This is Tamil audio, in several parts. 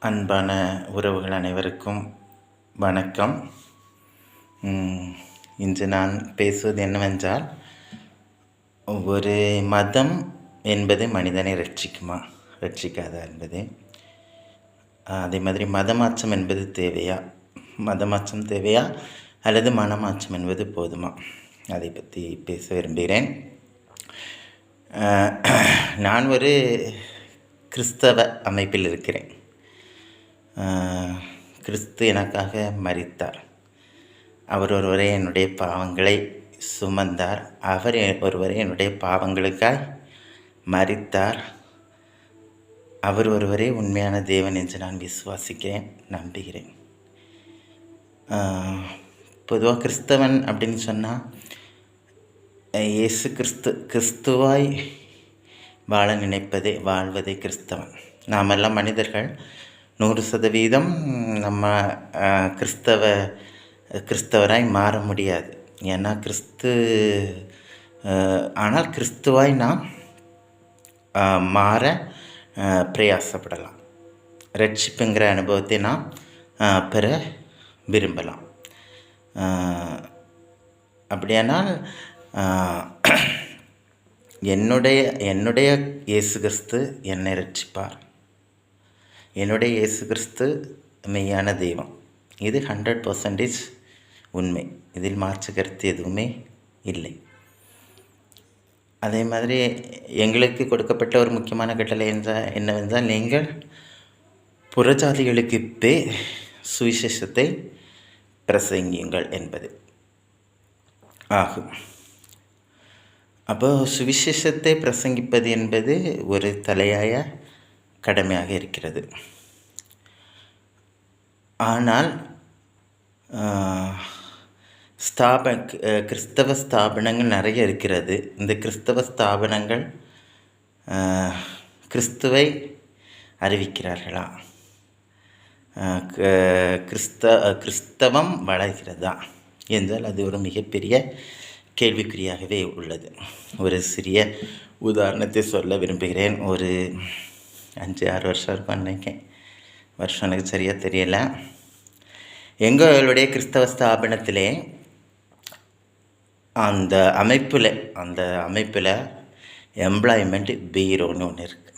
அன்பான உறவுகள் அனைவருக்கும் வணக்கம். இன்று நான் பேசுவது என்னவென்றால், ஒரு மதம் என்பது மனிதனை ரட்சிக்குமா ரட்சிக்காதா என்பது. அதே மாதிரி மதமாற்றம் என்பது தேவையா, மதமாற்றம் தேவையா அல்லது மனமாற்றம் என்பது போதுமா, அதை பற்றி பேச விரும்புகிறேன். நான் ஒரு கிறிஸ்தவ அமைப்பில் இருக்கிறேன். கிறிஸ்து எனக்காக மரித்தார். அவர் ஒருவரே என்னுடைய பாவங்களை சுமந்தார். அவர் ஒருவரே என்னுடைய பாவங்களுக்காய் மரித்தார். அவர் ஒருவரே உண்மையான தேவன் என்று நான் விசுவாசிக்கிறேன், நம்புகிறேன். பொதுவாக கிறிஸ்தவன் அப்படின்னு சொன்னால் இயேசு கிறிஸ்துவாய் வாழ நினைப்பதே வாழ்வதே கிறிஸ்தவன். நாமெல்லாம் மனிதர்கள் 100% நம்ம கிறிஸ்தவராய் மாற முடியாது. ஏன்னா ஆனால் கிறிஸ்துவாய் நாம் மாற பிரயாசப்படலாம். ரட்சிப்புங்கிற அனுபவத்தை நாம் பெற விரும்பலாம். அப்படியானால் என்னுடைய இயேசு கிறிஸ்து என்னை ரட்சிப்பார். என்னுடைய இயேசு கிறிஸ்து மெய்யான தெய்வம். இது 100% உண்மை. இதில் மாற்று கருத்து எதுவுமே இல்லை. அதே மாதிரி எங்களுக்கு கொடுக்கப்பட்ட ஒரு முக்கியமான கட்டளை என்னவென்றால், நீங்கள் புறஜாதிகளுக்கு சுவிசேஷத்தை பிரசங்கியுங்கள் என்பது ஆகும். அப்போ சுவிசேஷத்தை பிரசங்கிப்பது என்பது ஒரு தலையாய கடமையாக இருக்கிறது. ஆனால் கிறிஸ்தவ ஸ்தாபனங்கள் நிறைய இருக்கிறது. இந்த கிறிஸ்தவ ஸ்தாபனங்கள் கிறிஸ்துவை அறிவிக்கிறார்களா, கிறிஸ்தவம் வளர்கிறதா என்றால் அது ஒரு மிகப்பெரிய கேள்விக்குறியாகவே உள்ளது. ஒரு சிறிய உதாரணத்தை சொல்ல விரும்புகிறேன். ஒரு 5-6 வருஷம் இருக்கும் நினைக்கிறேன், வருஷம் எனக்கு சரியாக தெரியலை. எங்களுடைய கிறிஸ்தவ ஸ்தாபனத்திலே அந்த அமைப்பில் எம்ப்ளாய்மெண்ட் பீரோன்னு ஒன்று இருக்குது.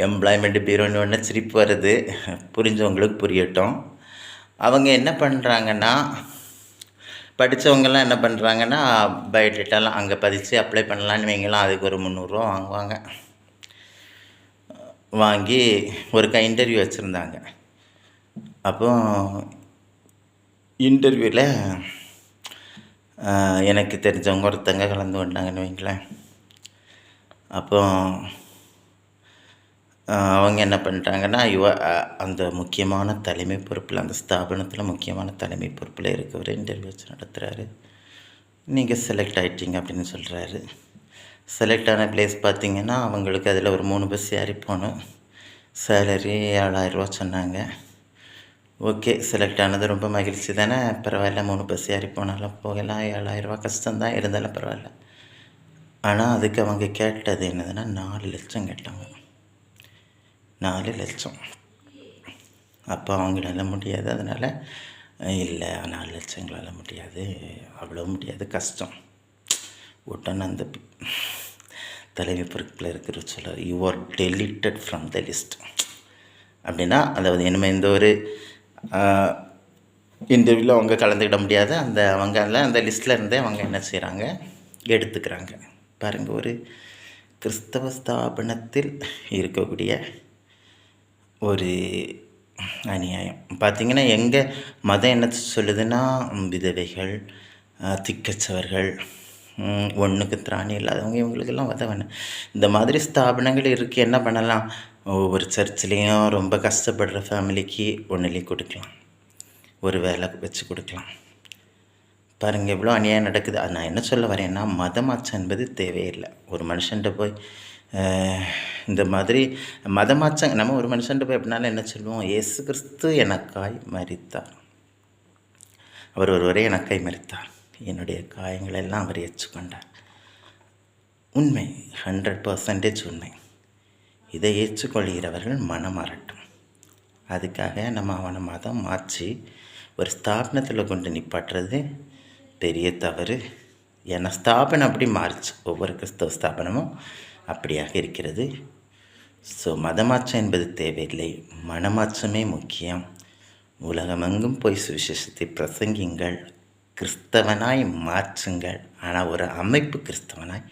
எம்ப்ளாய்மெண்ட் பீரோன்னு ஒன்று சிரிப்பு வருது, புரிஞ்சவங்களுக்கு புரியட்டும். அவங்க என்ன பண்ணுறாங்கன்னா, படித்தவங்கெல்லாம் என்ன பண்ணுறாங்கன்னா, பயோடேட்டாலாம் அங்கே பதித்து அப்ளை பண்ணலான்னு வைங்களாம். அதுக்கு ஒரு 300 ரூபா வாங்குவாங்க. வாங்கி ஒரு இன்டர்வியூ வச்சுருந்தாங்க. அப்போ இன்டர்வியூவில் எனக்கு தெரிஞ்சவங்க ஒருத்தங்க கலந்து கொண்டாங்கன்னு வைங்களேன். அப்போ அவங்க என்ன பண்ணிட்டாங்கன்னா, அந்த முக்கியமான தலைமை பொறுப்பில், அந்த ஸ்தாபனத்தில் முக்கியமான தலைமை பொறுப்பில் இருக்கவர் இன்டர்வியூ வச்சு நடத்துகிறாரு. நீங்கள் செலக்ட் ஆகிட்டீங்க அப்படின்னு சொல்கிறாரு. செலக்ட் ஆன பிளேஸ் பார்த்திங்கன்னா, அவங்களுக்கு அதில் ஒரு 3 பஸ் ஏறி போகணும். சேலரி 7000 ரூபா சொன்னாங்க. ஓகே, செலக்ட் ஆனது ரொம்ப மகிழ்ச்சி தானே, பரவாயில்ல, 3 பஸ் ஏறி போனாலும் போகலாம், 7000 ரூபா கஷ்டம்தான், இருந்தாலும் பரவாயில்ல. ஆனால் அதுக்கு அவங்க கேட்டது என்னதுன்னா 4 லட்சம் கேட்டாங்க. 4 லட்சம். அப்போ அவங்களால முடியாது. அதனால் இல்லை, 4 லட்சம் எங்களால் முடியாது, அவ்வளோ முடியாது, கஷ்டம். உடனே அந்த தலைமை பொறுப்பில் இருக்கிற சொல்ல, you are deleted from the list அப்படின்னா, அதாவது இனிமேல் இந்த ஒரு இன்டர்வியூவில் அவங்க கலந்துக்கிட முடியாது. அந்த லிஸ்ட்டில் இருந்தே அவங்க என்ன செய்கிறாங்க, எடுத்துக்கிறாங்க. பாருங்கள், ஒரு கிறிஸ்தவ ஸ்தாபனத்தில் இருக்கக்கூடிய ஒரு அநியாயம். பார்த்திங்கன்னா, எங்கள் மதம் என்ன சொல்லுதுன்னா, விதவைகள், திக்கச்சவர்கள், ஒன்றுக்கு திராணி இல்லாதவங்க, இவங்களுக்கெல்லாம் உதவணும். இந்த மாதிரி ஸ்தாபனங்கள் இருக்குது. என்ன பண்ணலாம், ஒவ்வொரு சர்ச்சிலையும் ரொம்ப கஷ்டப்படுற ஃபேமிலிக்கு ஒன்றுலேயும் கொடுக்கலாம், ஒரு வேலை வச்சு கொடுக்கலாம். பாருங்கள், எவ்வளோ அநியாயம் நடக்குது. அது நான் என்ன சொல்ல வரேன்னா, மதமாற்றம் என்பது தேவையில்லை. ஒரு மனுஷன்ட்ட போய் இந்த மாதிரி மதமாற்றம், நம்ம ஒரு மனுஷன்ட்ட போய் எப்படினாலும் என்ன சொல்லுவோம், இயேசு கிறிஸ்து எனக்காய் மரித்தார், அவர் ஒருவரே எனக்காய் மரித்தார், என்னுடைய காயங்களெல்லாம் அவர் ஏற்றுக்கொண்டார். உண்மை, 100% உண்மை. இதை ஏற்றுக்கொள்கிறவர்கள் மனம் மாறட்டும். அதுக்காக நம்ம அவனை மதம் மாற்றி ஒரு ஸ்தாபனத்தில் கொண்டு நிப்பாட்டுறது பெரிய தவறு. ஏன்னா ஸ்தாபனம் அப்படி மாறிச்சு, ஒவ்வொரு கிறிஸ்தவ ஸ்தாபனமும் அப்படியாக இருக்கிறது. ஸோ மதமாற்றம் என்பது தேவையில்லை, மனமாற்றமே முக்கியம். உலகமெங்கும் போய் சுவிசேஷத்தை பிரசங்கிங்கள், கிறிஸ்தவனாய் மாற்றுங்கள். ஆனால் ஒரு அமைப்பு கிறிஸ்தவனாய்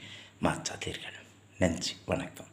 மாற்றாதீர்கள். நன்றி, வணக்கம்.